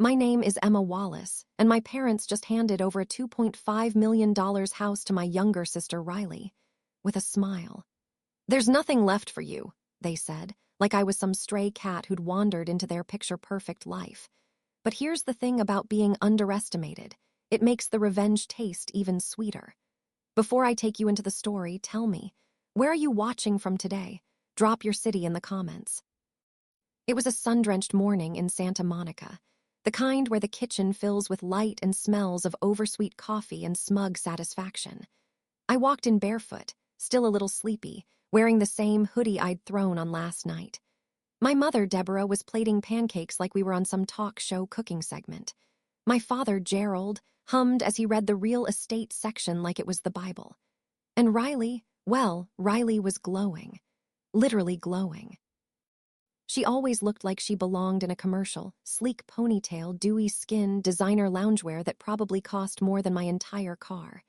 My name is Emma Wallace, and my parents just handed over a $2.5 million house to my younger sister Riley, with a smile. There's nothing left for you, they said, like I was some stray cat who'd wandered into their picture-perfect life. But here's the thing about being underestimated. It makes the revenge taste even sweeter. Before I take you into the story, tell me, where are you watching from today? Drop your city in the comments. It was a sun-drenched morning in Santa Monica, the kind where the kitchen fills with light and smells of oversweet coffee and smug satisfaction. I walked in barefoot, still a little sleepy, wearing the same hoodie I'd thrown on last night. My mother, Deborah, was plating pancakes like we were on some talk show cooking segment. My father, Gerald, hummed as he read the real estate section like it was the Bible. And Riley, well, Riley was glowing. Literally glowing. She always looked like she belonged in a commercial, sleek ponytail, dewy skin, designer loungewear that probably cost more than my entire car.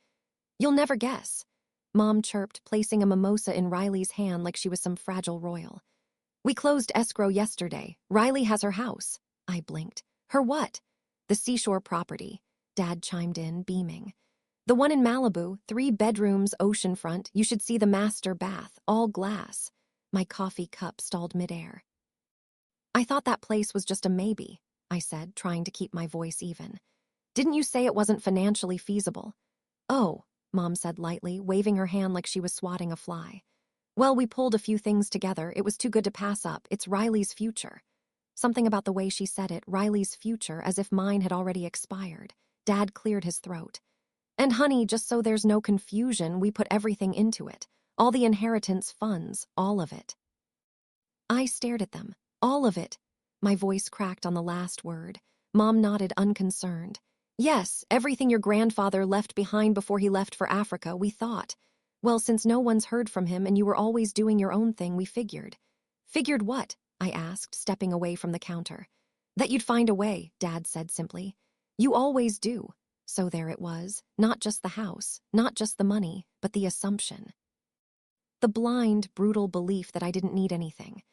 You'll never guess, Mom chirped, placing a mimosa in Riley's hand like she was some fragile royal. We closed escrow yesterday. Riley has her house. I blinked. Her what? The seashore property, Dad chimed in, beaming. The one in Malibu, 3 bedrooms, oceanfront. You should see the master bath, all glass. My coffee cup stalled midair. I thought that place was just a maybe, I said, trying to keep my voice even. Didn't you say it wasn't financially feasible? Oh, Mom said lightly, waving her hand like she was swatting a fly. Well, we pulled a few things together. It was too good to pass up. It's Riley's future. Something about the way she said it, Riley's future, as if mine had already expired. Dad cleared his throat. And honey, just so there's no confusion, we put everything into it. All the inheritance funds, all of it. I stared at them. All of it. My voice cracked on the last word. Mom nodded unconcerned. Yes, everything your grandfather left behind before he left for Africa, we thought. Well, since no one's heard from him and you were always doing your own thing, we figured. Figured what? I asked, stepping away from the counter. That you'd find a way, Dad said simply. You always do. So there it was. Not just the house, not just the money, but the assumption. The blind, brutal belief that I didn't need anything.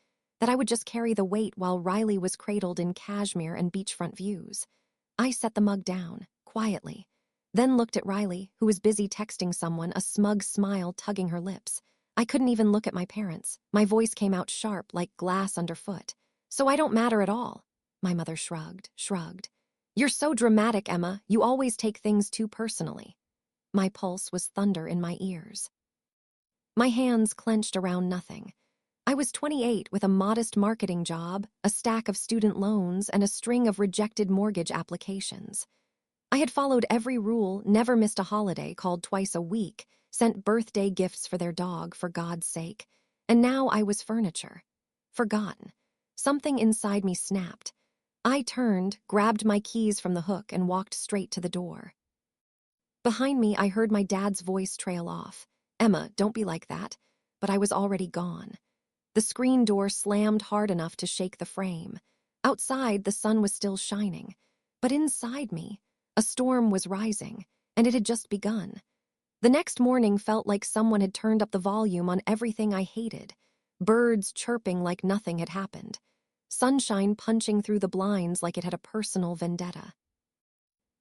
That I would just carry the weight while Riley was cradled in cashmere and beachfront views. I set the mug down, quietly, then looked at Riley, who was busy texting someone, a smug smile tugging her lips. I couldn't even look at my parents. My voice came out sharp, like glass underfoot. So I don't matter at all. My mother shrugged. You're so dramatic, Emma. You always take things too personally. My pulse was thunder in my ears. My hands clenched around nothing. I was 28 with a modest marketing job, a stack of student loans, and a string of rejected mortgage applications. I had followed every rule, never missed a holiday, called twice a week, sent birthday gifts for their dog, for God's sake. And now I was furniture. Forgotten. Something inside me snapped. I turned, grabbed my keys from the hook, and walked straight to the door. Behind me, I heard my dad's voice trail off. Emma, don't be like that. But I was already gone. The screen door slammed hard enough to shake the frame. Outside, the sun was still shining. But inside me, a storm was rising, and it had just begun. The next morning felt like someone had turned up the volume on everything I hated. Birds chirping like nothing had happened. Sunshine punching through the blinds like it had a personal vendetta.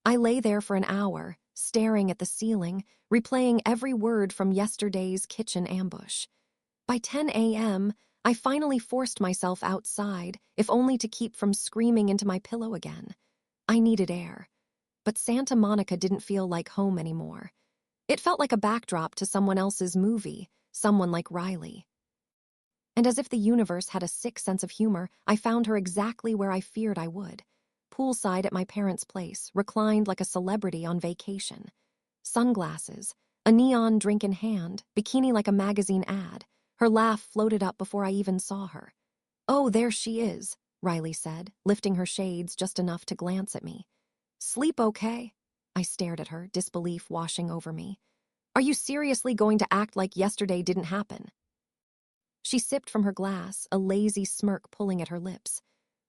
I lay there for an hour, staring at the ceiling, replaying every word from yesterday's kitchen ambush. By 10 a.m., I finally forced myself outside, if only to keep from screaming into my pillow again. I needed air. But Santa Monica didn't feel like home anymore. It felt like a backdrop to someone else's movie, someone like Riley. And as if the universe had a sick sense of humor, I found her exactly where I feared I would. Poolside at my parents' place, reclined like a celebrity on vacation. Sunglasses, a neon drink in hand, bikini like a magazine ad. Her laugh floated up before I even saw her. Oh, there she is, Riley said, lifting her shades just enough to glance at me. Sleep okay? I stared at her, disbelief washing over me. Are you seriously going to act like yesterday didn't happen? She sipped from her glass, a lazy smirk pulling at her lips.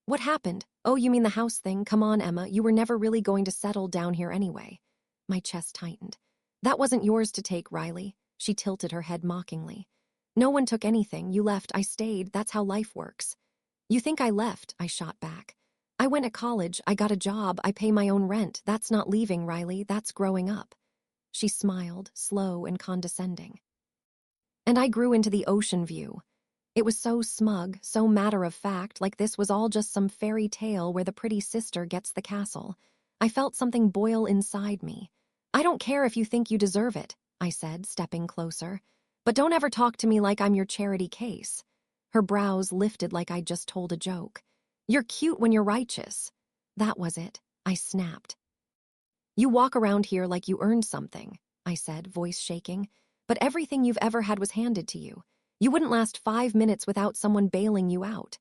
What happened? Oh, you mean the house thing? Come on, Emma, you were never really going to settle down here anyway. My chest tightened. That wasn't yours to take, Riley. She tilted her head mockingly. No one took anything. You left, I stayed. That's how life works. You think I left? I shot back. I went to college, I got a job, I pay my own rent. That's not leaving, Riley, that's growing up. She smiled, slow and condescending. And I grew into the ocean view. It was so smug, so matter-of-fact, like this was all just some fairy tale where the pretty sister gets the castle. I felt something boil inside me. I don't care if you think you deserve it, I said, stepping closer. But don't ever talk to me like I'm your charity case. Her brows lifted like I'd just told a joke. You're cute when you're righteous. That was it, I snapped. You walk around here like you earned something, I said, voice shaking. But everything you've ever had was handed to you. You wouldn't last 5 minutes without someone bailing you out.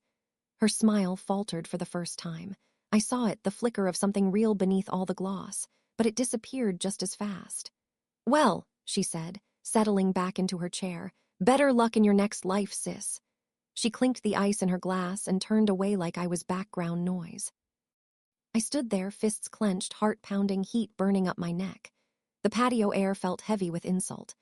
Her smile faltered for the first time. I saw it, the flicker of something real beneath all the gloss, but it disappeared just as fast. Well, she said, settling back into her chair, better luck in your next life, sis. She clinked the ice in her glass and turned away like I was background noise. I stood there, fists clenched, heart pounding, heat burning up my neck. The patio air felt heavy with insult.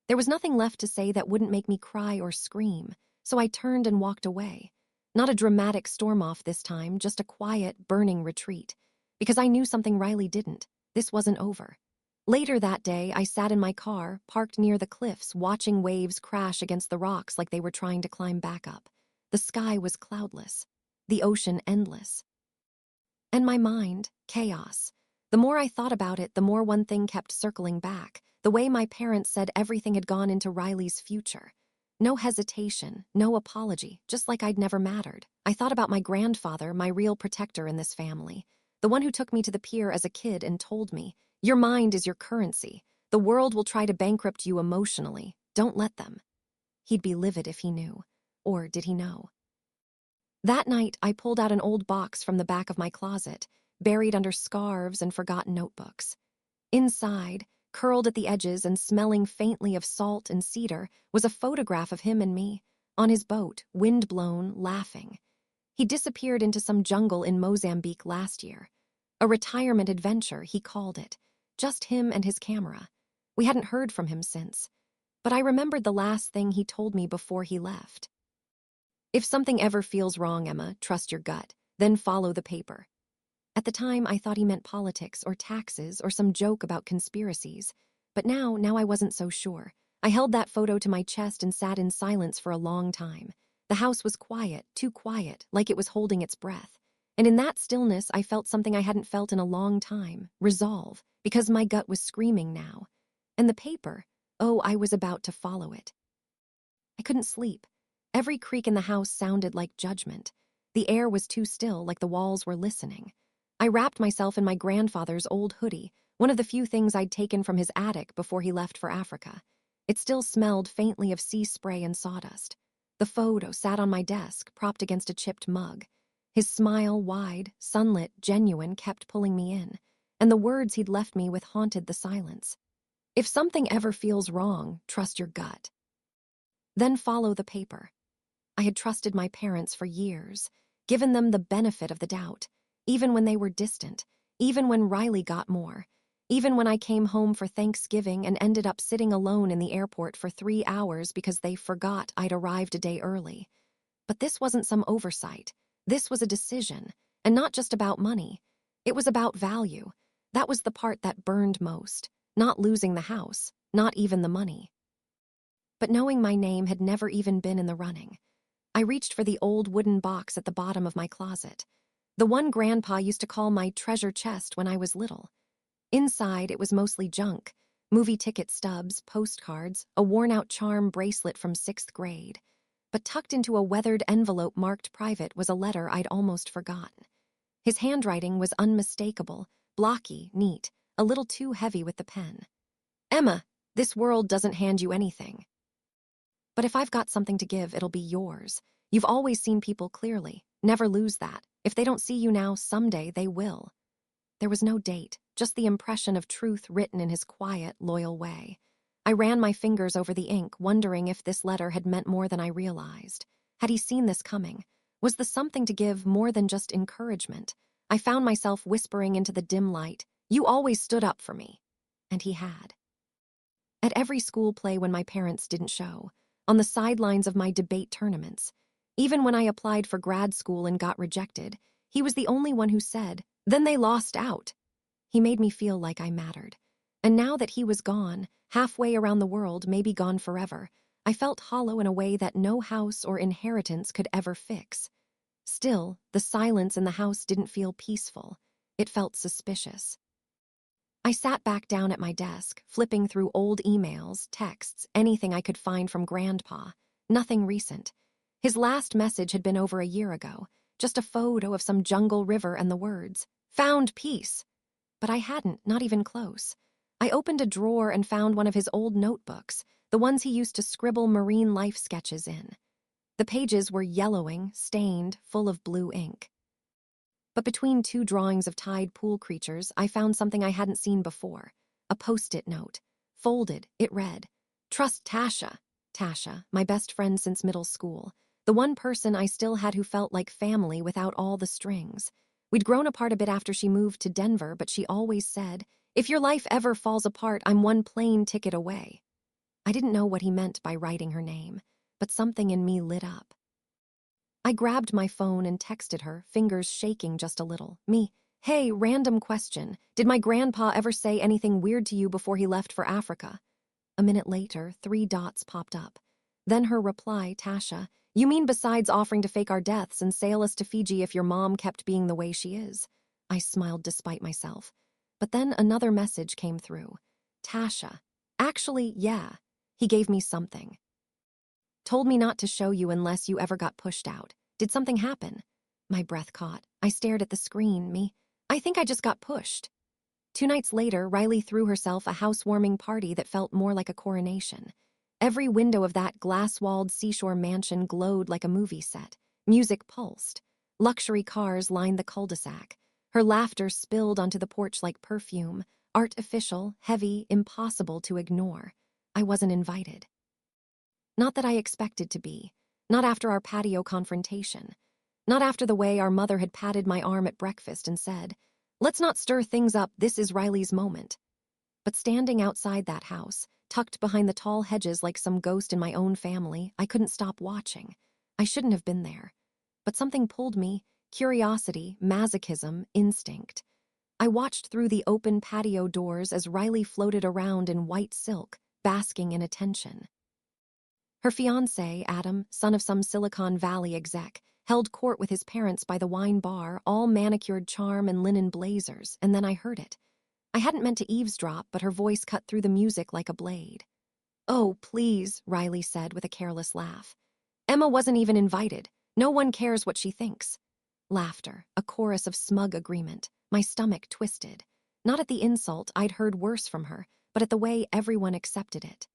There was nothing left to say that wouldn't make me cry or scream, so I turned and walked away. Not a dramatic storm-off this time, just a quiet, burning retreat. Because I knew something Riley didn't. This wasn't over. Later that day, I sat in my car, parked near the cliffs, watching waves crash against the rocks like they were trying to climb back up. The sky was cloudless, the ocean endless. And my mind, chaos. The more I thought about it, the more one thing kept circling back. The way my parents said everything had gone into Riley's future. No hesitation, no apology, just like I'd never mattered. I thought about my grandfather, my real protector in this family. The one who took me to the pier as a kid and told me, your mind is your currency. The world will try to bankrupt you emotionally. Don't let them. He'd be livid if he knew. Or did he know? That night, I pulled out an old box from the back of my closet, buried under scarves and forgotten notebooks. Inside, curled at the edges and smelling faintly of salt and cedar, was a photograph of him and me, on his boat, wind-blown, laughing. He disappeared into some jungle in Mozambique last year. A retirement adventure, he called it. Just him and his camera. We hadn't heard from him since. But I remembered the last thing he told me before he left. If something ever feels wrong, Emma, trust your gut, then follow the paper. At the time, I thought he meant politics or taxes or some joke about conspiracies. But now I wasn't so sure. I held that photo to my chest and sat in silence for a long time. The house was quiet, too quiet, like it was holding its breath. And in that stillness, I felt something I hadn't felt in a long time, resolve, because my gut was screaming now. And the paper, oh, I was about to follow it. I couldn't sleep. Every creak in the house sounded like judgment. The air was too still, like the walls were listening. I wrapped myself in my grandfather's old hoodie, one of the few things I'd taken from his attic before he left for Africa. It still smelled faintly of sea spray and sawdust. The photo sat on my desk, propped against a chipped mug. His smile, wide, sunlit, genuine, kept pulling me in, and the words he'd left me with haunted the silence. If something ever feels wrong, trust your gut. Then follow the paper. I had trusted my parents for years, given them the benefit of the doubt, even when they were distant, even when Riley got more, even when I came home for Thanksgiving and ended up sitting alone in the airport for 3 hours because they forgot I'd arrived a day early. But this wasn't some oversight. This was a decision, and not just about money. It was about value. That was the part that burned most, not losing the house, not even the money. But knowing my name had never even been in the running. I reached for the old wooden box at the bottom of my closet, the one Grandpa used to call my treasure chest when I was little. Inside, it was mostly junk, movie ticket stubs, postcards, a worn-out charm bracelet from 6th grade. But tucked into a weathered envelope marked private was a letter I'd almost forgotten. His handwriting was unmistakable, blocky, neat, a little too heavy with the pen. Emma, this world doesn't hand you anything. But if I've got something to give, it'll be yours. You've always seen people clearly. Never lose that. If they don't see you now, someday they will. There was no date, just the impression of truth written in his quiet, loyal way. I ran my fingers over the ink, wondering if this letter had meant more than I realized. Had he seen this coming? Was the something to give more than just encouragement? I found myself whispering into the dim light, "You always stood up for me." And he had. At every school play when my parents didn't show, on the sidelines of my debate tournaments, even when I applied for grad school and got rejected, He was the only one who said, "Then they lost out." He made me feel like I mattered. And now that he was gone, halfway around the world, maybe gone forever, I felt hollow in a way that no house or inheritance could ever fix. Still, the silence in the house didn't feel peaceful. It felt suspicious. I sat back down at my desk, flipping through old emails, texts, anything I could find from Grandpa. Nothing recent. His last message had been over a year ago, just a photo of some jungle river and the words, "Found peace." But I hadn't, not even close. I opened a drawer and found one of his old notebooks, the ones he used to scribble marine life sketches in. The pages were yellowing, stained, full of blue ink. But between two drawings of tide pool creatures, I found something I hadn't seen before. A post-it note. Folded, it read, "Trust Tasha." Tasha, my best friend since middle school. The one person I still had who felt like family without all the strings. We'd grown apart a bit after she moved to Denver, but she always said, "If your life ever falls apart, I'm one plane ticket away." I didn't know what he meant by writing her name, but something in me lit up. I grabbed my phone and texted her, fingers shaking just a little. "Hey, random question. Did my grandpa ever say anything weird to you before he left for Africa?" A minute later, 3 dots popped up. Then her reply, Tasha, "You mean besides offering to fake our deaths and sail us to Fiji if your mom kept being the way she is?" I smiled despite myself. But then another message came through. "Tasha, actually, yeah. He gave me something. Told me not to show you unless you ever got pushed out. Did something happen?" My breath caught. I stared at the screen. I think I just got pushed." 2 nights later, Riley threw herself a housewarming party that felt more like a coronation. Every window of that glass-walled seashore mansion glowed like a movie set. Music pulsed. Luxury cars lined the cul-de-sac. Her laughter spilled onto the porch like perfume. Artificial, heavy, impossible to ignore. I wasn't invited. Not that I expected to be. Not after our patio confrontation. Not after the way our mother had patted my arm at breakfast and said, "Let's not stir things up, this is Riley's moment." But standing outside that house, tucked behind the tall hedges like some ghost in my own family, I couldn't stop watching. I shouldn't have been there. But something pulled me, curiosity, masochism, instinct. I watched through the open patio doors as Riley floated around in white silk, basking in attention. Her fiancé, Adam, son of some Silicon Valley exec, held court with his parents by the wine bar, all manicured charm and linen blazers, and then I heard it. I hadn't meant to eavesdrop, but her voice cut through the music like a blade. "Oh, please," Riley said with a careless laugh. "Emma wasn't even invited. No one cares what she thinks." Laughter, a chorus of smug agreement. My stomach twisted. Not at the insult, I'd heard worse from her, but at the way everyone accepted it.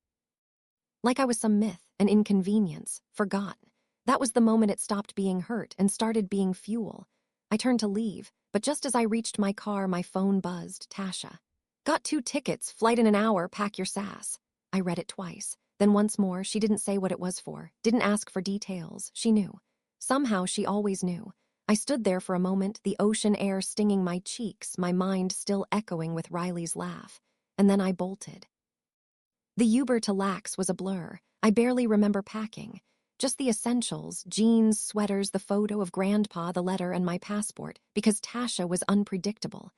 Like I was some myth, an inconvenience, forgotten. That was the moment it stopped being hurt and started being fuel. I turned to leave, but just as I reached my car, my phone buzzed, Tasha. "Got 2 tickets, flight in an hour, pack your sass." I read it twice. Then once more, she didn't say what it was for, didn't ask for details. She knew. Somehow she always knew. I stood there for a moment, the ocean air stinging my cheeks, my mind still echoing with Riley's laugh. And then I bolted. The Uber to Lax was a blur. I barely remember packing. Just the essentials, jeans, sweaters, the photo of Grandpa, the letter, and my passport, because Tasha was unpredictable.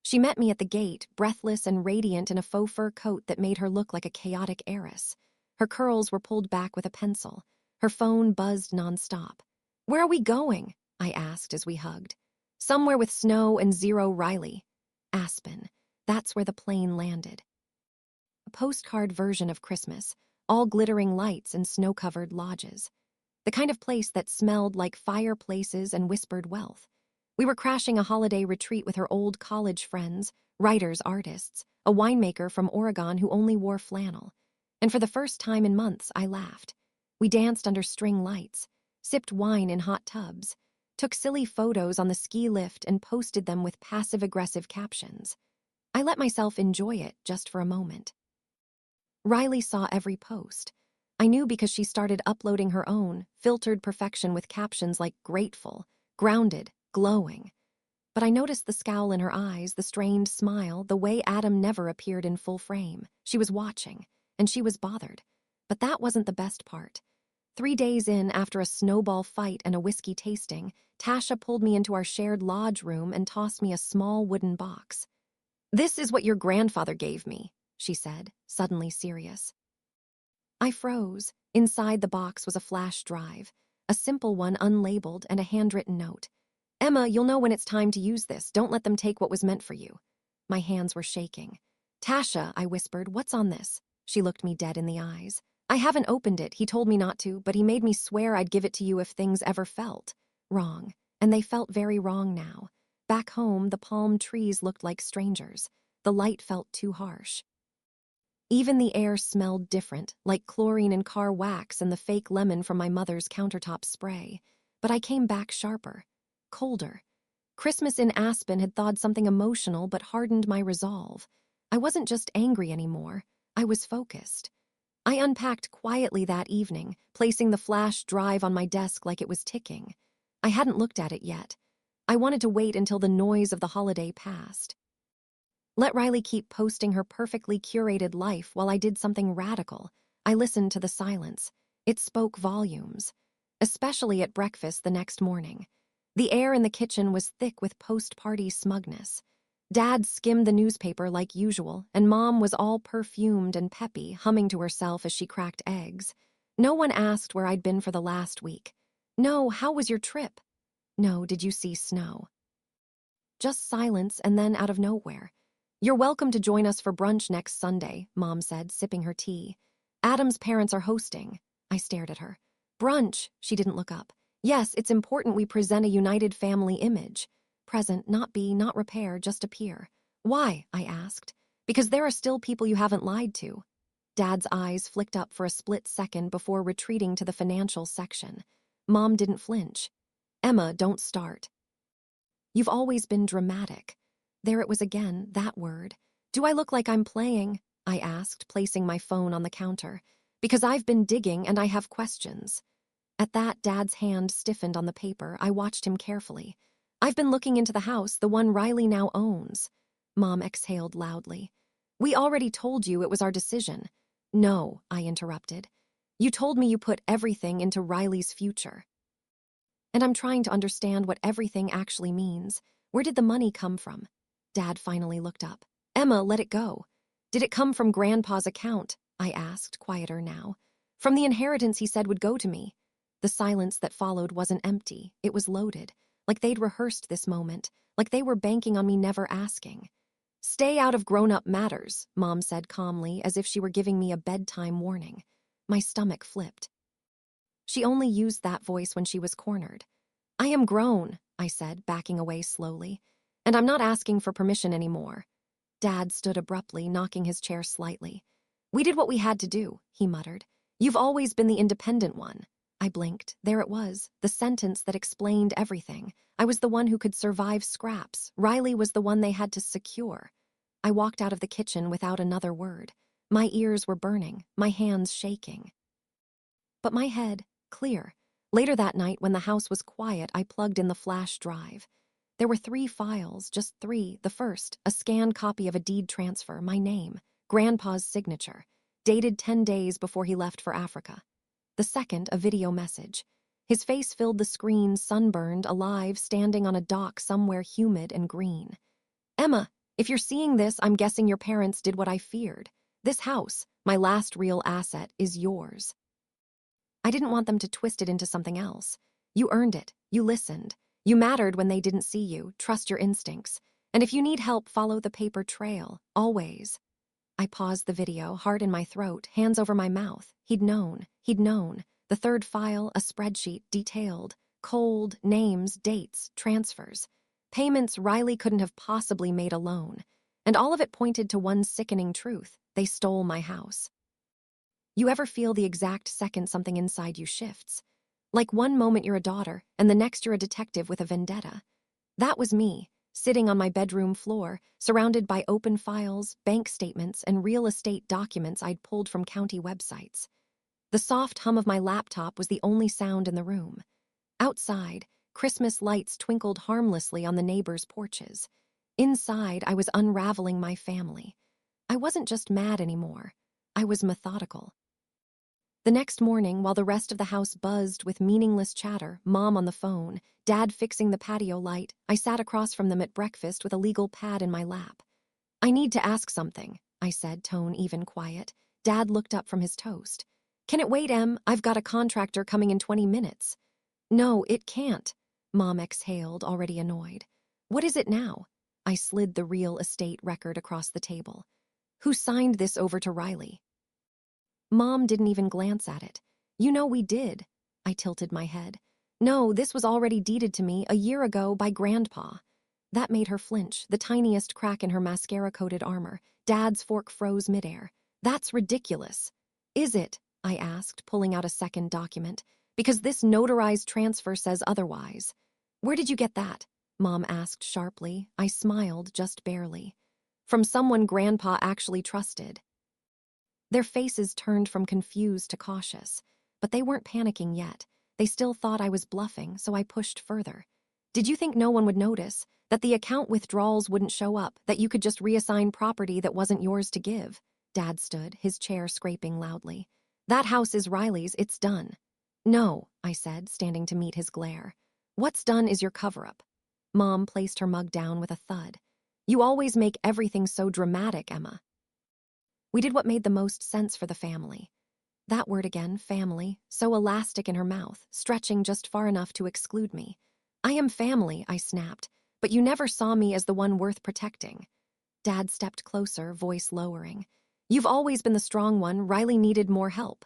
She met me at the gate, breathless and radiant in a faux fur coat that made her look like a chaotic heiress. Her curls were pulled back with a pencil. Her phone buzzed nonstop. "Where are we going?" I asked as we hugged. "Somewhere with snow and zero Riley." Aspen. That's where the plane landed. A postcard version of Christmas, all glittering lights and snow-covered lodges. The kind of place that smelled like fireplaces and whispered wealth. We were crashing a holiday retreat with her old college friends, writers, artists, a winemaker from Oregon who only wore flannel. And for the first time in months, I laughed. We danced under string lights, sipped wine in hot tubs, took silly photos on the ski lift and posted them with passive-aggressive captions. I let myself enjoy it just for a moment. Riley saw every post. I knew because she started uploading her own, filtered perfection with captions like grateful, grounded, glowing. But I noticed the scowl in her eyes, the strained smile, the way Adam never appeared in full frame. She was watching, and she was bothered. But that wasn't the best part. 3 days in, after a snowball fight and a whiskey tasting, Tasha pulled me into our shared lodge room and tossed me a small wooden box. "This is what your grandfather gave me," she said, suddenly serious. I froze. Inside the box was a flash drive, a simple one unlabeled and a handwritten note. "Emma, you'll know when it's time to use this. Don't let them take what was meant for you." My hands were shaking. "Tasha," I whispered, "what's on this?" She looked me dead in the eyes. "I haven't opened it. He told me not to, but he made me swear I'd give it to you if things ever felt wrong. And they felt very wrong now. Back home, the palm trees looked like strangers. The light felt too harsh. Even the air smelled different, like chlorine and car wax and the fake lemon from my mother's countertop spray. But I came back sharper, colder. Christmas in Aspen had thawed something emotional but hardened my resolve. I wasn't just angry anymore. I was focused. I unpacked quietly that evening, placing the flash drive on my desk like it was ticking. I hadn't looked at it yet. I wanted to wait until the noise of the holiday passed. Let Riley keep posting her perfectly curated life while I did something radical. I listened to the silence. It spoke volumes, especially at breakfast the next morning. The air in the kitchen was thick with post-party smugness. Dad skimmed the newspaper like usual, and Mom was all perfumed and peppy, humming to herself as she cracked eggs. No one asked where I'd been for the last week. No, how was your trip? No, did you see snow? Just silence, and then out of nowhere, "You're welcome to join us for brunch next Sunday," Mom said, sipping her tea. "Adam's parents are hosting." I stared at her. "Brunch," she didn't look up. "Yes, it's important we present a united family image. Present, not be, not repair, just appear." "Why?" I asked. "Because there are still people you haven't lied to." Dad's eyes flicked up for a split second before retreating to the financial section. Mom didn't flinch. "Emma, don't start. You've always been dramatic." There it was again, that word. "Do I look like I'm playing?" I asked, placing my phone on the counter. "Because I've been digging and I have questions." At that, Dad's hand stiffened on the paper. I watched him carefully. "I've been looking into the house, the one Riley now owns." Mom exhaled loudly. "We already told you it was our decision." "No," I interrupted. "You told me you put everything into Riley's future." And I'm trying to understand what everything actually means. Where did the money come from? Dad finally looked up. "Emma, let it go." "Did it come from Grandpa's account?" I asked, quieter now. "From the inheritance he said would go to me." The silence that followed wasn't empty. It was loaded. Like they'd rehearsed this moment. Like they were banking on me never asking. "Stay out of grown-up matters," Mom said calmly, as if she were giving me a bedtime warning. My stomach flipped. She only used that voice when she was cornered. "I am grown," I said, backing away slowly. "And I'm not asking for permission anymore." Dad stood abruptly, knocking his chair slightly. "We did what we had to do," he muttered. "You've always been the independent one." I blinked. There it was, the sentence that explained everything. I was the one who could survive scraps. Riley was the one they had to secure. I walked out of the kitchen without another word. My ears were burning, my hands shaking. But my head, clear. Later that night, when the house was quiet, I plugged in the flash drive. There were 3 files, just 3. The first, a scanned copy of a deed transfer, my name, Grandpa's signature, dated 10 days before he left for Africa. The second, a video message. His face filled the screen, sunburned, alive, standing on a dock somewhere humid and green. "Emma, if you're seeing this, I'm guessing your parents did what I feared. This house, my last real asset, is yours." I didn't want them to twist it into something else. "You earned it. You listened. You mattered when they didn't see you. Trust your instincts. And if you need help, follow the paper trail. Always." I paused the video, heart in my throat, hands over my mouth. He'd known. He'd known. The third file, a spreadsheet, detailed. Cold, names, dates, transfers. Payments Riley couldn't have possibly made alone. And all of it pointed to one sickening truth. They stole my house. You ever feel the exact second something inside you shifts? Like one moment you're a daughter, and the next you're a detective with a vendetta. That was me, sitting on my bedroom floor, surrounded by open files, bank statements, and real estate documents I'd pulled from county websites. The soft hum of my laptop was the only sound in the room. Outside, Christmas lights twinkled harmlessly on the neighbors' porches. Inside, I was unraveling my family. I wasn't just mad anymore. I was methodical. The next morning, while the rest of the house buzzed with meaningless chatter, Mom on the phone, Dad fixing the patio light, I sat across from them at breakfast with a legal pad in my lap. "I need to ask something," I said, tone even quiet. Dad looked up from his toast. "Can it wait, Em? I've got a contractor coming in 20 minutes. "No, it can't," Mom exhaled, already annoyed. "What is it now?" I slid the real estate record across the table. "Who signed this over to Riley?" Mom didn't even glance at it. "You know we did." I tilted my head. "No, this was already deeded to me a year ago by Grandpa." That made her flinch, the tiniest crack in her mascara-coated armor. Dad's fork froze midair. "That's ridiculous." "Is it?" I asked, pulling out a second document. "Because this notarized transfer says otherwise." "Where did you get that?" Mom asked sharply. I smiled, just barely. "From someone Grandpa actually trusted." Their faces turned from confused to cautious, but they weren't panicking yet. They still thought I was bluffing, so I pushed further. "Did you think no one would notice? That the account withdrawals wouldn't show up? That you could just reassign property that wasn't yours to give?" Dad stood, his chair scraping loudly. "That house is Riley's, it's done." "No," I said, standing to meet his glare. "What's done is your cover-up." Mom placed her mug down with a thud. "You always make everything so dramatic, Emma." We did what made the most sense for the family. That word again, family, so elastic in her mouth, stretching just far enough to exclude me. "I am family," I snapped, "but you never saw me as the one worth protecting." Dad stepped closer, voice lowering. "You've always been the strong one. Riley needed more help."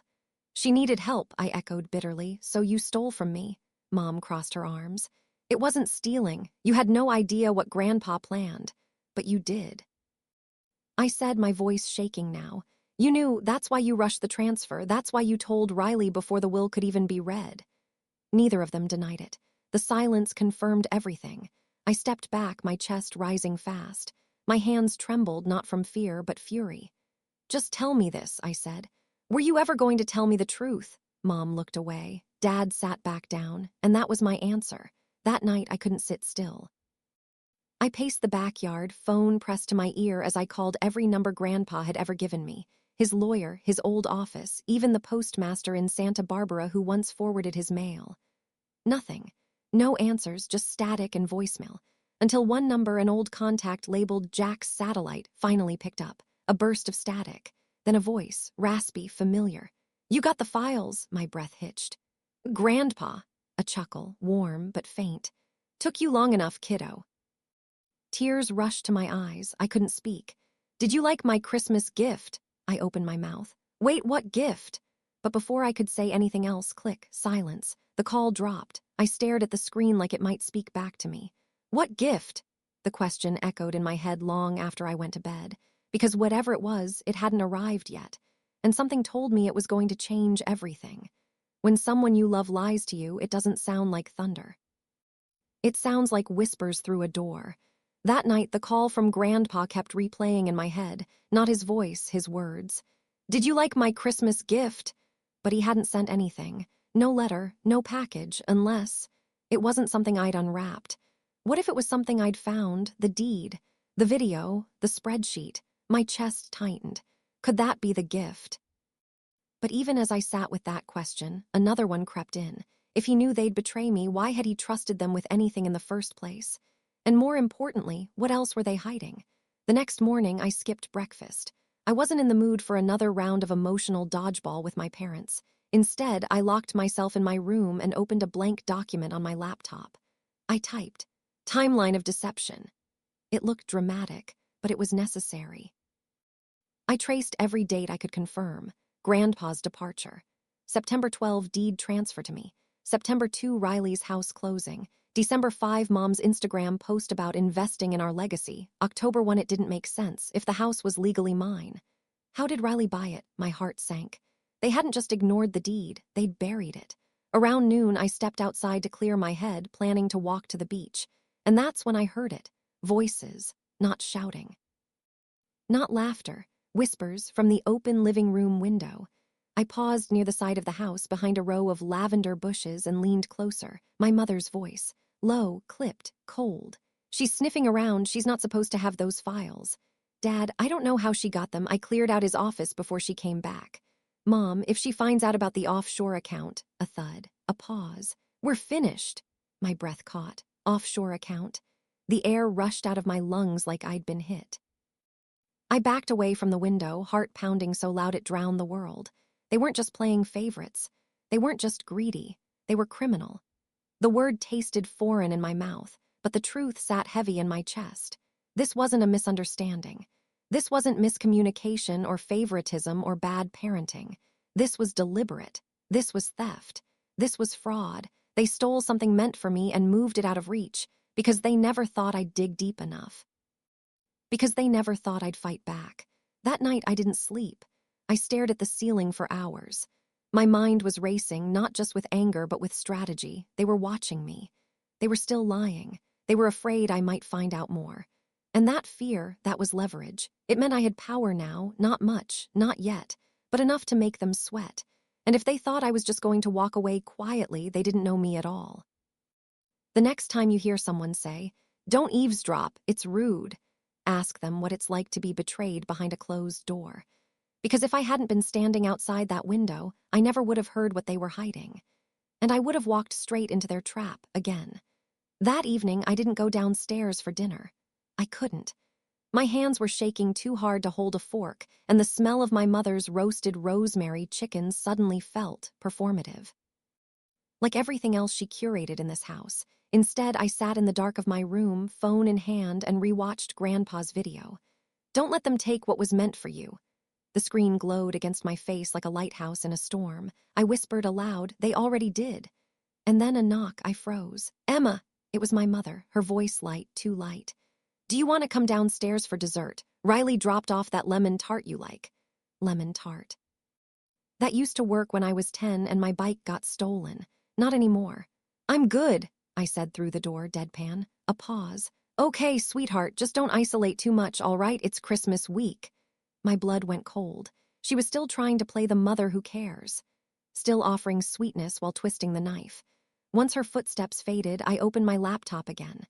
"She needed help," I echoed bitterly, "so you stole from me." Mom crossed her arms. "It wasn't stealing. You had no idea what Grandpa planned. But you did." I said, my voice shaking now. "You knew, that's why you rushed the transfer. That's why you told Riley before the will could even be read." Neither of them denied it. The silence confirmed everything. I stepped back, my chest rising fast. My hands trembled, not from fear, but fury. "Just tell me this," I said. "Were you ever going to tell me the truth?" Mom looked away. Dad sat back down, and that was my answer. That night, I couldn't sit still. I paced the backyard, phone pressed to my ear as I called every number Grandpa had ever given me. His lawyer, his old office, even the postmaster in Santa Barbara who once forwarded his mail. Nothing. No answers, just static and voicemail. Until one number, an old contact labeled Jack's Satellite, finally picked up. A burst of static. Then a voice, raspy, familiar. "You got the files," my breath hitched. "Grandpa." A chuckle, warm but faint. "Took you long enough, kiddo." Tears rushed to my eyes. I couldn't speak. "Did you like my Christmas gift?" I opened my mouth. "Wait, what gift?" But before I could say anything else, click, silence. The call dropped. I stared at the screen like it might speak back to me. "What gift?" The question echoed in my head long after I went to bed. Because whatever it was, it hadn't arrived yet. And something told me it was going to change everything. When someone you love lies to you, it doesn't sound like thunder. It sounds like whispers through a door. That night, the call from Grandpa kept replaying in my head, not his voice, his words. "Did you like my Christmas gift?" But he hadn't sent anything. No letter, no package, unless it wasn't something I'd unwrapped. What if it was something I'd found, the deed, the video, the spreadsheet? My chest tightened. Could that be the gift? But even as I sat with that question, another one crept in. If he knew they'd betray me, why had he trusted them with anything in the first place? And more importantly, what else were they hiding? The next morning, I skipped breakfast. I wasn't in the mood for another round of emotional dodgeball with my parents. Instead, I locked myself in my room and opened a blank document on my laptop. I typed, "Timeline of deception." It looked dramatic, but it was necessary. I traced every date I could confirm. Grandpa's departure. September 12, deed transfer to me. September 2, Riley's house closing. December 5, Mom's Instagram post about investing in our legacy. October 1, it didn't make sense if the house was legally mine. How did Riley buy it? My heart sank. They hadn't just ignored the deed, they'd buried it. Around noon, I stepped outside to clear my head, planning to walk to the beach. And that's when I heard it. Voices, not shouting. Not laughter. Whispers from the open living room window. I paused near the side of the house behind a row of lavender bushes and leaned closer. My mother's voice. Low, clipped, cold. "She's sniffing around. She's not supposed to have those files." "Dad, I don't know how she got them. I cleared out his office before she came back." Mom, if she finds out about the offshore account, a thud, a pause. We're finished. My breath caught. Offshore account. The air rushed out of my lungs like I'd been hit. I backed away from the window, heart pounding so loud it drowned the world. They weren't just playing favorites. They weren't just greedy. They were criminal. The word tasted foreign in my mouth, but the truth sat heavy in my chest. This wasn't a misunderstanding. This wasn't miscommunication or favoritism or bad parenting. This was deliberate. This was theft. This was fraud. They stole something meant for me and moved it out of reach because they never thought I'd dig deep enough. Because they never thought I'd fight back. That night I didn't sleep. I stared at the ceiling for hours. My mind was racing, not just with anger but with strategy. They were watching me. They were still lying. They were afraid I might find out more. And that fear, that was leverage. It meant I had power now, not much, not yet, but enough to make them sweat. And if they thought I was just going to walk away quietly, they didn't know me at all. The next time you hear someone say, "Don't eavesdrop, it's rude," ask them what it's like to be betrayed behind a closed door. Because if I hadn't been standing outside that window, I never would have heard what they were hiding. And I would have walked straight into their trap again. That evening, I didn't go downstairs for dinner. I couldn't. My hands were shaking too hard to hold a fork, and the smell of my mother's roasted rosemary chicken suddenly felt performative. Like everything else she curated in this house, instead I sat in the dark of my room, phone in hand, and rewatched Grandpa's video. Don't let them take what was meant for you. The screen glowed against my face like a lighthouse in a storm. I whispered aloud, "They already did." And then a knock, I froze. "Emma!" It was my mother, her voice light, too light. "Do you want to come downstairs for dessert? Riley dropped off that lemon tart you like." Lemon tart. That used to work when I was 10 and my bike got stolen. Not anymore. "I'm good," I said through the door, deadpan. A pause. "Okay, sweetheart, just don't isolate too much, all right? It's Christmas week." My blood went cold. She was still trying to play the mother who cares. Still offering sweetness while twisting the knife. Once her footsteps faded, I opened my laptop again.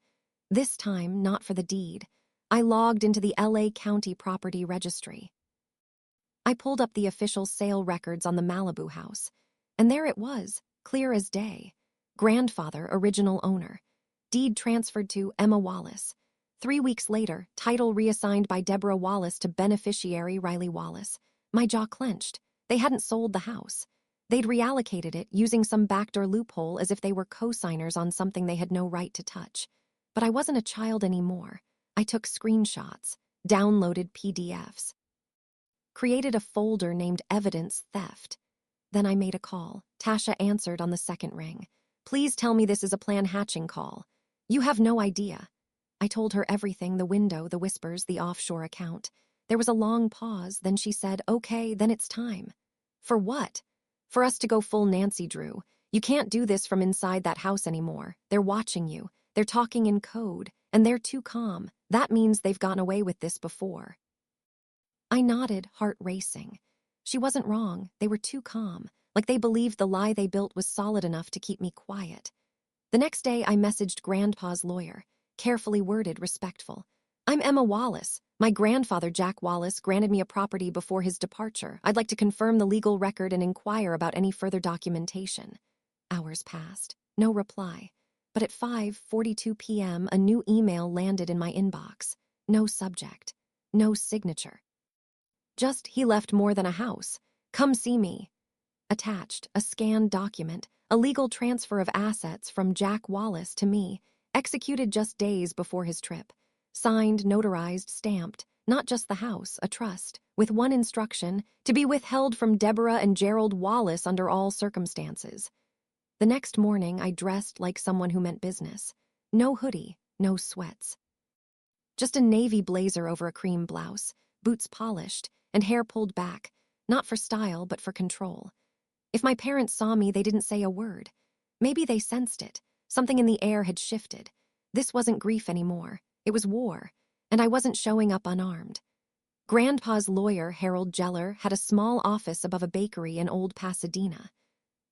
This time, not for the deed. I logged into the LA County Property Registry. I pulled up the official sale records on the Malibu house. And there it was, clear as day. Grandfather, original owner. Deed transferred to Emma Wallace. 3 weeks later, title reassigned by Deborah Wallace to beneficiary Riley Wallace. My jaw clenched. They hadn't sold the house. They'd reallocated it, using some backdoor loophole as if they were co-signers on something they had no right to touch. But I wasn't a child anymore. I took screenshots, downloaded PDFs, created a folder named Evidence Theft. Then I made a call. Tasha answered on the second ring. "Please tell me this is a plan hatching call. You have no idea." I told her everything, the window, the whispers, the offshore account. There was a long pause, then she said, "Okay, then it's time." "For what?" "For us to go full Nancy Drew. You can't do this from inside that house anymore. They're watching you. They're talking in code, and they're too calm. That means they've gotten away with this before." I nodded, heart racing. She wasn't wrong. They were too calm, like they believed the lie they built was solid enough to keep me quiet. The next day, I messaged Grandpa's lawyer, carefully worded, respectful. "I'm Emma Wallace. My grandfather, Jack Wallace, granted me a property before his departure. I'd like to confirm the legal record and inquire about any further documentation." Hours passed. No reply. But at 5:42 p.m., a new email landed in my inbox. No subject. No signature. Just, "He left more than a house. Come see me." Attached, a scanned document, a legal transfer of assets from Jack Wallace to me, executed just days before his trip. Signed, notarized, stamped, not just the house, a trust, with one instruction, to be withheld from Deborah and Gerald Wallace under all circumstances. The next morning, I dressed like someone who meant business. No hoodie, no sweats. Just a navy blazer over a cream blouse, boots polished, and hair pulled back, not for style, but for control. If my parents saw me, they didn't say a word. Maybe they sensed it. Something in the air had shifted. This wasn't grief anymore. It was war, and I wasn't showing up unarmed. Grandpa's lawyer, Harold Geller, had a small office above a bakery in Old Pasadena.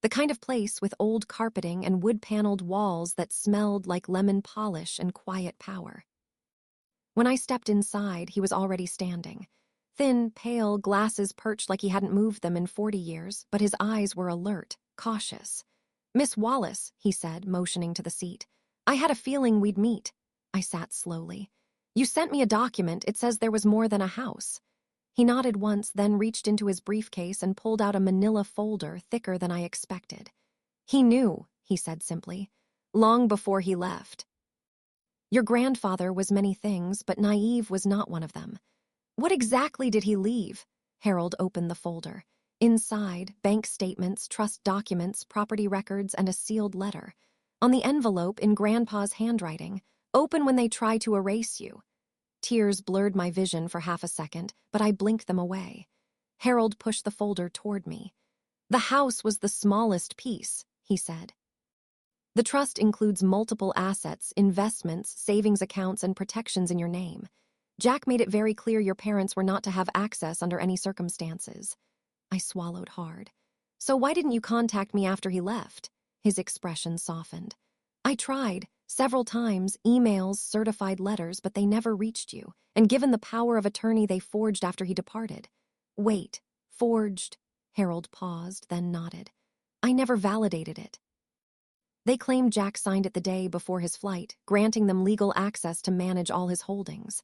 The kind of place with old carpeting and wood-paneled walls that smelled like lemon polish and quiet power. When I stepped inside, he was already standing. Thin, pale, glasses perched like he hadn't moved them in 40 years, but his eyes were alert, cautious. "Miss Wallace," he said, motioning to the seat. "I had a feeling we'd meet." I sat slowly. "You sent me a document. It says there was more than a house." He nodded once, then reached into his briefcase and pulled out a manila folder thicker than I expected. "He knew," he said simply, "long before he left. Your grandfather was many things, but naive was not one of them." "What exactly did he leave?" Harold opened the folder. Inside, bank statements, trust documents, property records, and a sealed letter. On the envelope, in Grandpa's handwriting, "Open when they try to erase you." Tears blurred my vision for half a second, but I blinked them away. Harold pushed the folder toward me. "The house was the smallest piece," he said. "The trust includes multiple assets, investments, savings accounts, and protections in your name. Jack made it very clear your parents were not to have access under any circumstances." I swallowed hard. "So why didn't you contact me after he left?" His expression softened. "I tried, several times, emails, certified letters, but they never reached you, and given the power of attorney they forged after he departed." "Wait, forged?" Harold paused, then nodded. "I never validated it." "They claimed Jack signed it the day before his flight, granting them legal access to manage all his holdings.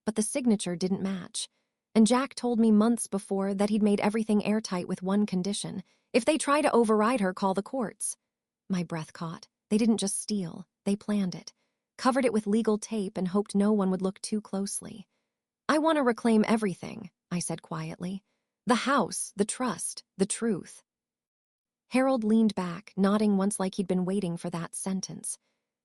But the signature didn't match. And Jack told me months before that he'd made everything airtight with one condition. If they try to override her, call the courts." My breath caught. They didn't just steal, they planned it. Covered it with legal tape and hoped no one would look too closely. "I want to reclaim everything," I said quietly. "The house, the trust, the truth." Harold leaned back, nodding once like he'd been waiting for that sentence.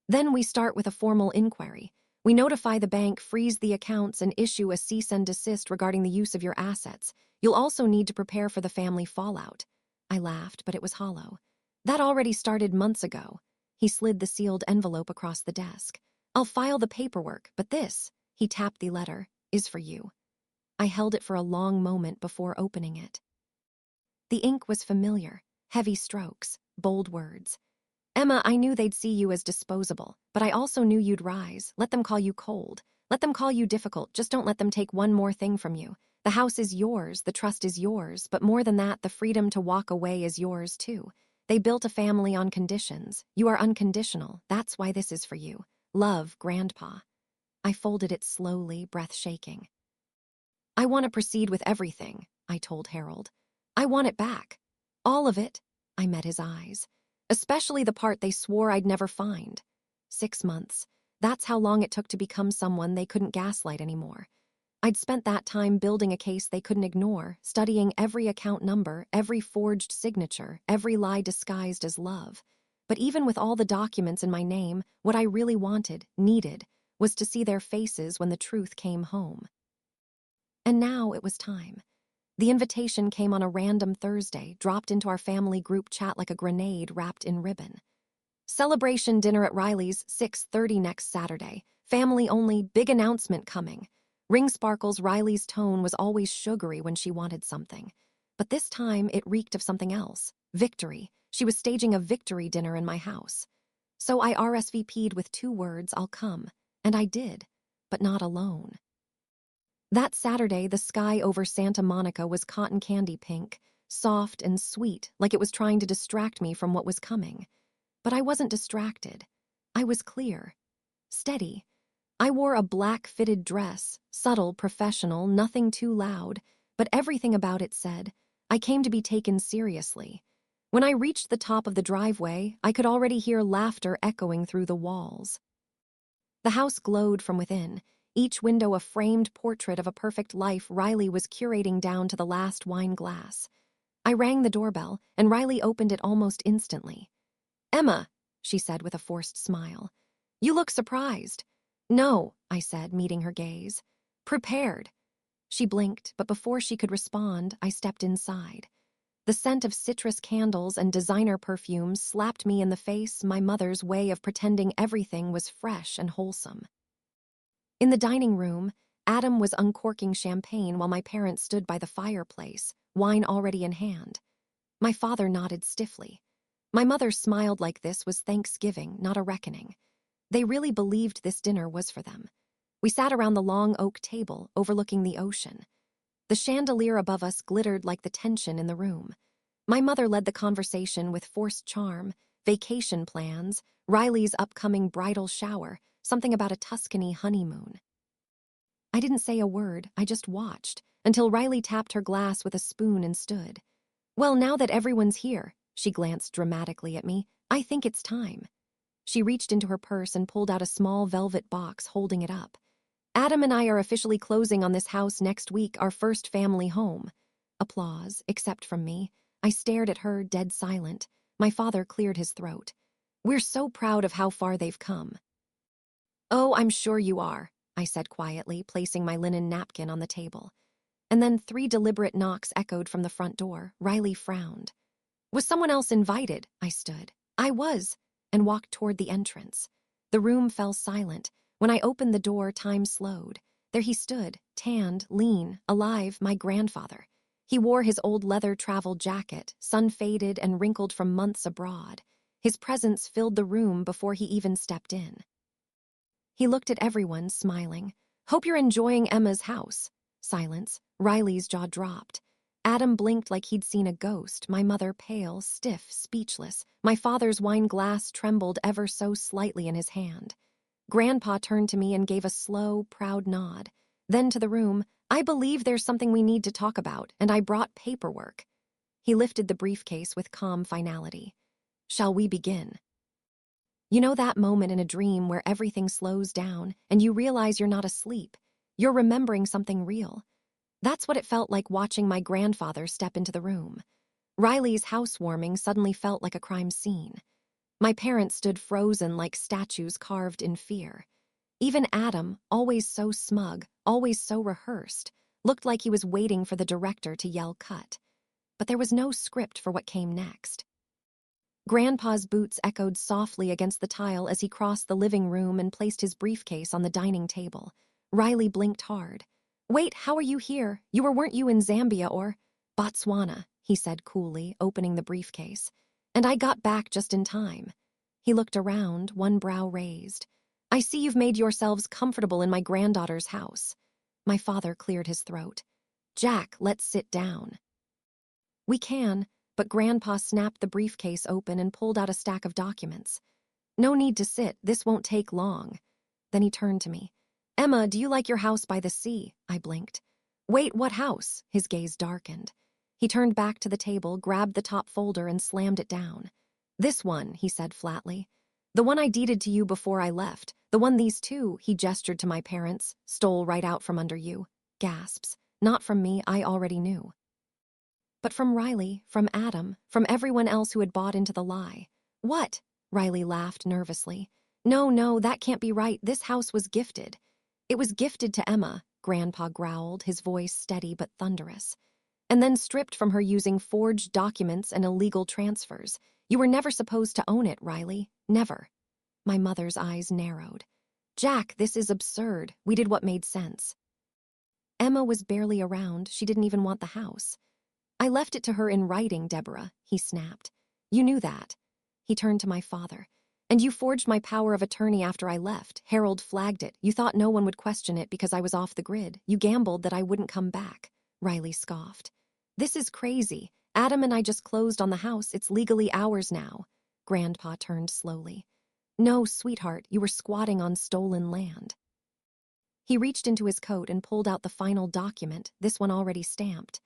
"Then we start with a formal inquiry. We notify the bank, freeze the accounts, and issue a cease and desist regarding the use of your assets. You'll also need to prepare for the family fallout." I laughed, but it was hollow. "That already started months ago." He slid the sealed envelope across the desk. "I'll file the paperwork, but this," he tapped the letter, "is for you." I held it for a long moment before opening it. The ink was familiar, heavy strokes, bold words. "Emma, I knew they'd see you as disposable, but I also knew you'd rise. Let them call you cold. Let them call you difficult. Just don't let them take one more thing from you. The house is yours, the trust is yours, but more than that, the freedom to walk away is yours too. They built a family on conditions. You are unconditional. That's why this is for you. Love, Grandpa." I folded it slowly, breath shaking. "I want to proceed with everything," I told Harold. "I want it back. All of it." I met his eyes. "Especially the part they swore I'd never find." 6 months. That's how long it took to become someone they couldn't gaslight anymore. I'd spent that time building a case they couldn't ignore, studying every account number, every forged signature, every lie disguised as love. But even with all the documents in my name, what I really wanted, needed, was to see their faces when the truth came home. And now it was time. The invitation came on a random Thursday, dropped into our family group chat like a grenade wrapped in ribbon. "Celebration dinner at Riley's, 6:30 next Saturday. Family only, big announcement coming." Ring Sparkle's Riley's tone was always sugary when she wanted something. But this time it reeked of something else. Victory. She was staging a victory dinner in my house. So I RSVP'd with 2 words, "I'll come." And I did, but not alone. That Saturday, the sky over Santa Monica was cotton candy pink, soft and sweet, like it was trying to distract me from what was coming. But I wasn't distracted. I was clear. Steady. I wore a black fitted dress, subtle, professional, nothing too loud, but everything about it said, I came to be taken seriously. When I reached the top of the driveway, I could already hear laughter echoing through the walls. The house glowed from within, each window a framed portrait of a perfect life Riley was curating down to the last wine glass. I rang the doorbell, and Riley opened it almost instantly. "Emma," she said with a forced smile. "You look surprised." "No," I said, meeting her gaze. "Prepared." She blinked, but before she could respond, I stepped inside. The scent of citrus candles and designer perfumes slapped me in the face, my mother's way of pretending everything was fresh and wholesome. In the dining room, Adam was uncorking champagne while my parents stood by the fireplace, wine already in hand. My father nodded stiffly. My mother smiled like this was Thanksgiving, not a reckoning. They really believed this dinner was for them. We sat around the long oak table, overlooking the ocean. The chandelier above us glittered like the tension in the room. My mother led the conversation with forced charm, vacation plans, Riley's upcoming bridal shower, something about a Tuscany honeymoon. I didn't say a word, I just watched, until Riley tapped her glass with a spoon and stood. Well, now that everyone's here, she glanced dramatically at me, I think it's time. She reached into her purse and pulled out a small velvet box, holding it up. Adam and I are officially closing on this house next week, our first family home. Applause, except from me. I stared at her, dead silent. My father cleared his throat. We're so proud of how far they've come. Oh, I'm sure you are, I said quietly, placing my linen napkin on the table. And then 3 deliberate knocks echoed from the front door. Riley frowned. Was someone else invited? I stood. I was, and walked toward the entrance. The room fell silent. When I opened the door, time slowed. There he stood, tanned, lean, alive, my grandfather. He wore his old leather travel jacket, sun-faded and wrinkled from months abroad. His presence filled the room before he even stepped in. He looked at everyone, smiling. Hope you're enjoying Emma's house. Silence. Riley's jaw dropped. Adam blinked like he'd seen a ghost, my mother pale, stiff, speechless. My father's wine glass trembled ever so slightly in his hand. Grandpa turned to me and gave a slow, proud nod. Then to the room, I believe there's something we need to talk about, and I brought paperwork. He lifted the briefcase with calm finality. Shall we begin? You know that moment in a dream where everything slows down and you realize you're not asleep. You're remembering something real. That's what it felt like watching my grandfather step into the room. Riley's housewarming suddenly felt like a crime scene. My parents stood frozen like statues carved in fear. Even Adam, always so smug, always so rehearsed, looked like he was waiting for the director to yell cut. But there was no script for what came next. Grandpa's boots echoed softly against the tile as he crossed the living room and placed his briefcase on the dining table. Riley blinked hard. Wait, how are you here? Weren't you in Zambia or Botswana? He said coolly, opening the briefcase. And I got back just in time. He looked around, one brow raised. I see you've made yourselves comfortable in my granddaughter's house. My father cleared his throat. Jack, let's sit down. We can, but Grandpa snapped the briefcase open and pulled out a stack of documents. No need to sit, this won't take long. Then he turned to me. Emma, do you like your house by the sea? I blinked. Wait, what house? His gaze darkened. He turned back to the table, grabbed the top folder and slammed it down. This one, he said flatly. The one I deeded to you before I left. The one these two, he gestured to my parents, stole right out from under you. Gasps. Not from me, I already knew. But from Riley, from Adam, from everyone else who had bought into the lie. What? Riley laughed nervously. No, that can't be right. This house was gifted. It was gifted to Emma, Grandpa growled, his voice steady but thunderous. And then stripped from her using forged documents and illegal transfers. You were never supposed to own it, Riley. Never. My mother's eyes narrowed. Jack, this is absurd. We did what made sense. Emma was barely around. She didn't even want the house. I left it to her in writing, Deborah, he snapped. You knew that. He turned to my father. And you forged my power of attorney after I left. Harold flagged it. You thought no one would question it because I was off the grid. You gambled that I wouldn't come back. Riley scoffed. This is crazy. Adam and I just closed on the house. It's legally ours now. Grandpa turned slowly. No, sweetheart, you were squatting on stolen land. He reached into his coat and pulled out the final document, this one already stamped.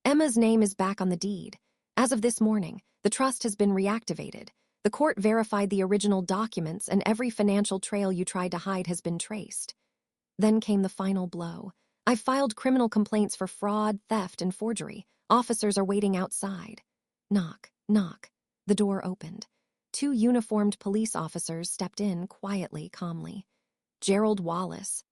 Emma's name is back on the deed. As of this morning, the trust has been reactivated. The court verified the original documents and every financial trail you tried to hide has been traced. Then came the final blow. I've filed criminal complaints for fraud, theft, and forgery. Officers are waiting outside. Knock, knock. The door opened. 2 uniformed police officers stepped in quietly, calmly. Gerald Wallace.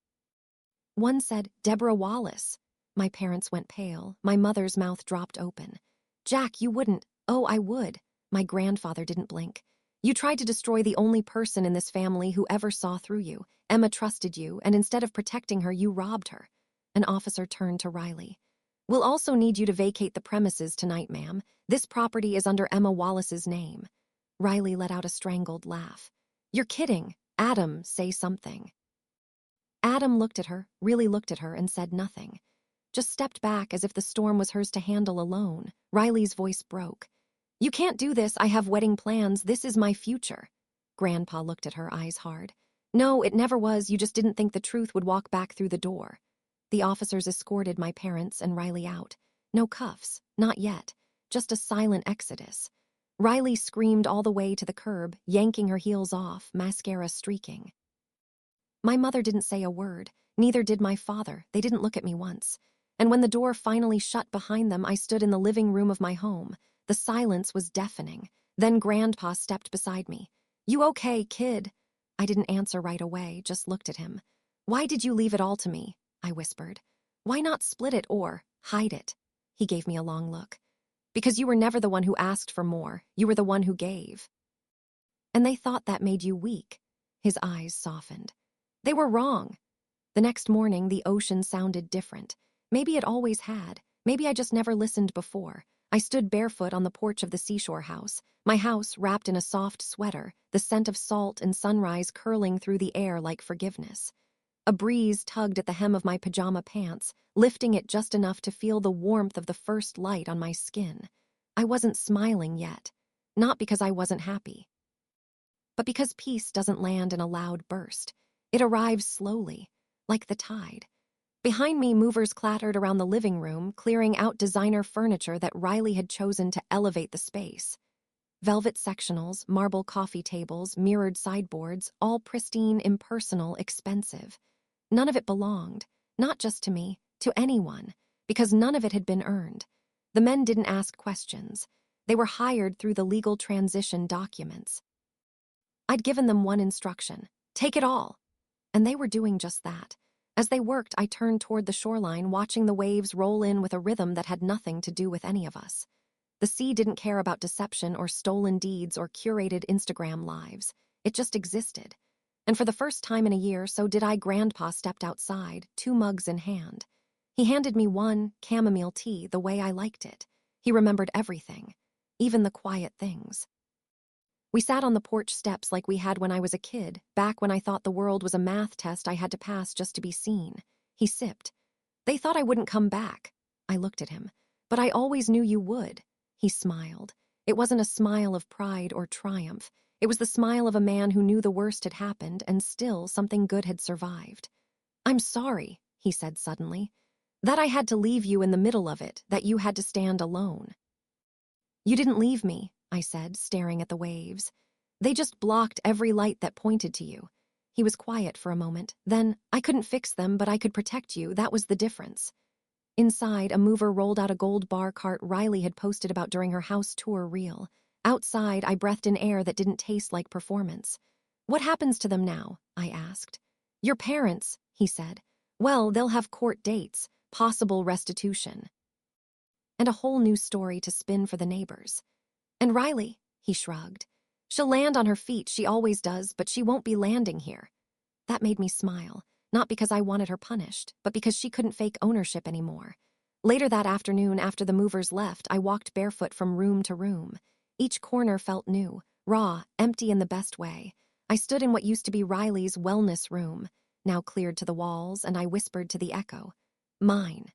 One said, Deborah Wallace. My parents went pale. My mother's mouth dropped open. Jack, you wouldn't. Oh, I would. My grandfather didn't blink. You tried to destroy the only person in this family who ever saw through you. Emma trusted you, and instead of protecting her, you robbed her. An officer turned to Riley. We'll also need you to vacate the premises tonight, ma'am. This property is under Emma Wallace's name. Riley let out a strangled laugh. You're kidding. Adam, say something. Adam looked at her, really looked at her, and said nothing. just stepped back as if the storm was hers to handle alone. Riley's voice broke. "You can't do this. I have wedding plans. This is my future." Grandpa looked at her, eyes hard. "No, it never was. You just didn't think the truth would walk back through the door." The officers escorted my parents and Riley out. No cuffs, not yet, just a silent exodus. Riley screamed all the way to the curb, yanking her heels off, mascara streaking. My mother didn't say a word, neither did my father. They didn't look at me once. And when the door finally shut behind them, I stood in the living room of my home. The silence was deafening. Then Grandpa stepped beside me. "You okay, kid?" I didn't answer right away, just looked at him. "Why did you leave it all to me?" I whispered. "Why not split it or hide it?" He gave me a long look. "Because you were never the one who asked for more. You were the one who gave. And they thought that made you weak." His eyes softened. "They were wrong." The next morning, the ocean sounded different. Maybe it always had. Maybe I just never listened before. I stood barefoot on the porch of the seashore house, my house wrapped in a soft sweater, the scent of salt and sunrise curling through the air like forgiveness. A breeze tugged at the hem of my pajama pants, lifting it just enough to feel the warmth of the first light on my skin. I wasn't smiling yet, not because I wasn't happy, but because peace doesn't land in a loud burst. It arrives slowly, like the tide. Behind me, movers clattered around the living room, clearing out designer furniture that Riley had chosen to elevate the space. Velvet sectionals, marble coffee tables, mirrored sideboards, all pristine, impersonal, expensive. None of it belonged, not just to me, to anyone, because none of it had been earned. The men didn't ask questions. They were hired through the legal transition documents. I'd given them one instruction: take it all. And they were doing just that. As they worked, I turned toward the shoreline, watching the waves roll in with a rhythm that had nothing to do with any of us. The sea didn't care about deception or stolen deeds or curated Instagram lives. It just existed. And for the first time in a year, so did I. Grandpa stepped outside, 2 mugs in hand. He handed me one, chamomile tea, the way I liked it. He remembered everything, even the quiet things. We sat on the porch steps like we had when I was a kid, back when I thought the world was a math test I had to pass just to be seen. He sipped. "They thought I wouldn't come back." I looked at him. "But I always knew you would." He smiled. It wasn't a smile of pride or triumph. It was the smile of a man who knew the worst had happened and still something good had survived. "I'm sorry," he said suddenly, "that I had to leave you in the middle of it, that you had to stand alone." "You didn't leave me," I said, staring at the waves. "They just blocked every light that pointed to you." He was quiet for a moment. Then, "I couldn't fix them, but I could protect you. That was the difference." Inside, a mover rolled out a gold bar cart Riley had posted about during her house tour reel. Outside, I breathed in air that didn't taste like performance. "What happens to them now?" I asked. "Your parents," he said. "Well, they'll have court dates, possible restitution, and a whole new story to spin for the neighbors. And Riley," he shrugged. "She'll land on her feet, she always does, but she won't be landing here." That made me smile, not because I wanted her punished, but because she couldn't fake ownership anymore. Later that afternoon, after the movers left, I walked barefoot from room to room. Each corner felt new, raw, empty in the best way. I stood in what used to be Riley's wellness room, now cleared to the walls, and I whispered to the echo, "Mine."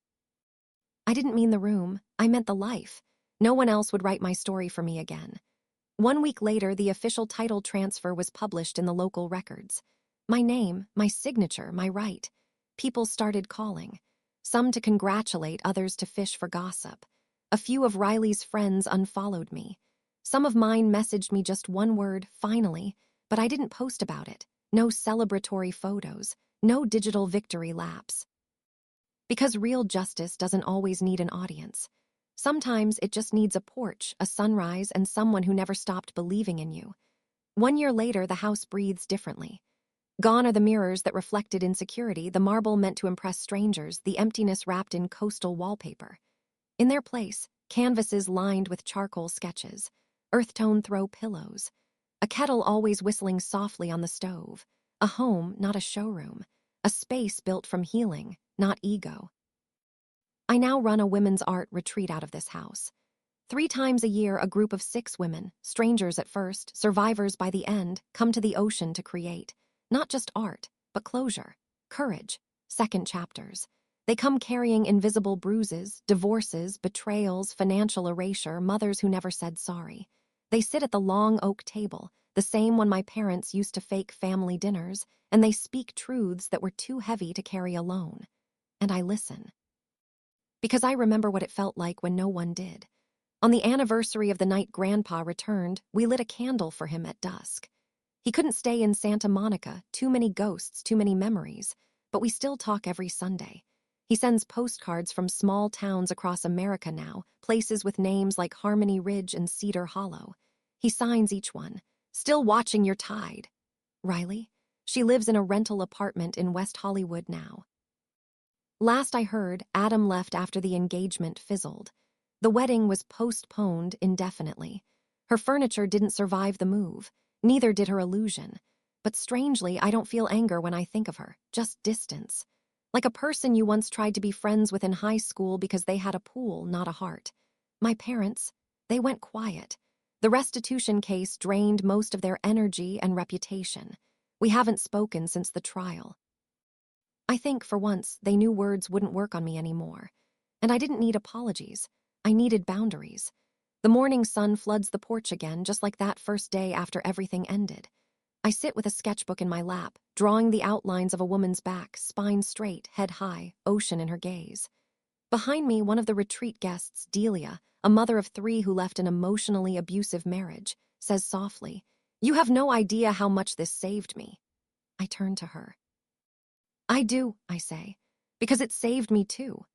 I didn't mean the room, I meant the life. No one else would write my story for me again. 1 week later, the official title transfer was published in the local records. My name, my signature, my right. People started calling. Some to congratulate, others to fish for gossip. A few of Riley's friends unfollowed me. Some of mine messaged me just one word, "finally," but I didn't post about it. No celebratory photos, no digital victory laps. Because real justice doesn't always need an audience. Sometimes it just needs a porch, a sunrise, and someone who never stopped believing in you. 1 year later, the house breathes differently. Gone are the mirrors that reflected insecurity, the marble meant to impress strangers, the emptiness wrapped in coastal wallpaper. In their place, canvases lined with charcoal sketches, earth-tone throw pillows, a kettle always whistling softly on the stove, a home, not a showroom, a space built from healing, not ego. I now run a women's art retreat out of this house. 3 times a year, a group of 6 women, strangers at first, survivors by the end, come to the ocean to create. Not just art, but closure, courage, second chapters. They come carrying invisible bruises, divorces, betrayals, financial erasure, mothers who never said sorry. They sit at the long oak table, the same one my parents used to fake family dinners, and they speak truths that were too heavy to carry alone. And I listen. Because I remember what it felt like when no one did. On the anniversary of the night Grandpa returned, we lit a candle for him at dusk. He couldn't stay in Santa Monica, too many ghosts, too many memories, but we still talk every Sunday. He sends postcards from small towns across America now, places with names like Harmony Ridge and Cedar Hollow. He signs each one. Still watching your tide. Riley? She lives in a rental apartment in West Hollywood now. Last I heard, Adam left after the engagement fizzled. The wedding was postponed indefinitely. Her furniture didn't survive the move. Neither did her illusion. But strangely, I don't feel anger when I think of her, just distance. Like a person you once tried to be friends with in high school because they had a pool, not a heart. My parents, they went quiet. The restitution case drained most of their energy and reputation. We haven't spoken since the trial. I think, for once, they knew words wouldn't work on me anymore. And I didn't need apologies. I needed boundaries. The morning sun floods the porch again, just like that first day after everything ended. I sit with a sketchbook in my lap, drawing the outlines of a woman's back, spine straight, head high, ocean in her gaze. Behind me, one of the retreat guests, Delia, a mother of 3 who left an emotionally abusive marriage, says softly, "You have no idea how much this saved me." I turn to her. "I do," I say, "because it saved me too."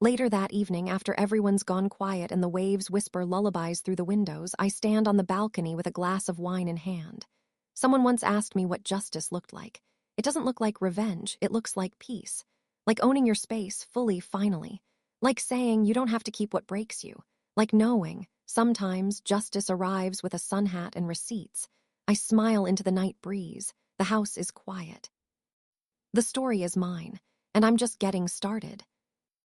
Later that evening, after everyone's gone quiet and the waves whisper lullabies through the windows, I stand on the balcony with a glass of wine in hand. Someone once asked me what justice looked like. It doesn't look like revenge, it looks like peace. Like owning your space fully, finally. Like saying you don't have to keep what breaks you. Like knowing, sometimes, justice arrives with a sun hat and receipts. I smile into the night breeze. The house is quiet. The story is mine, and I'm just getting started.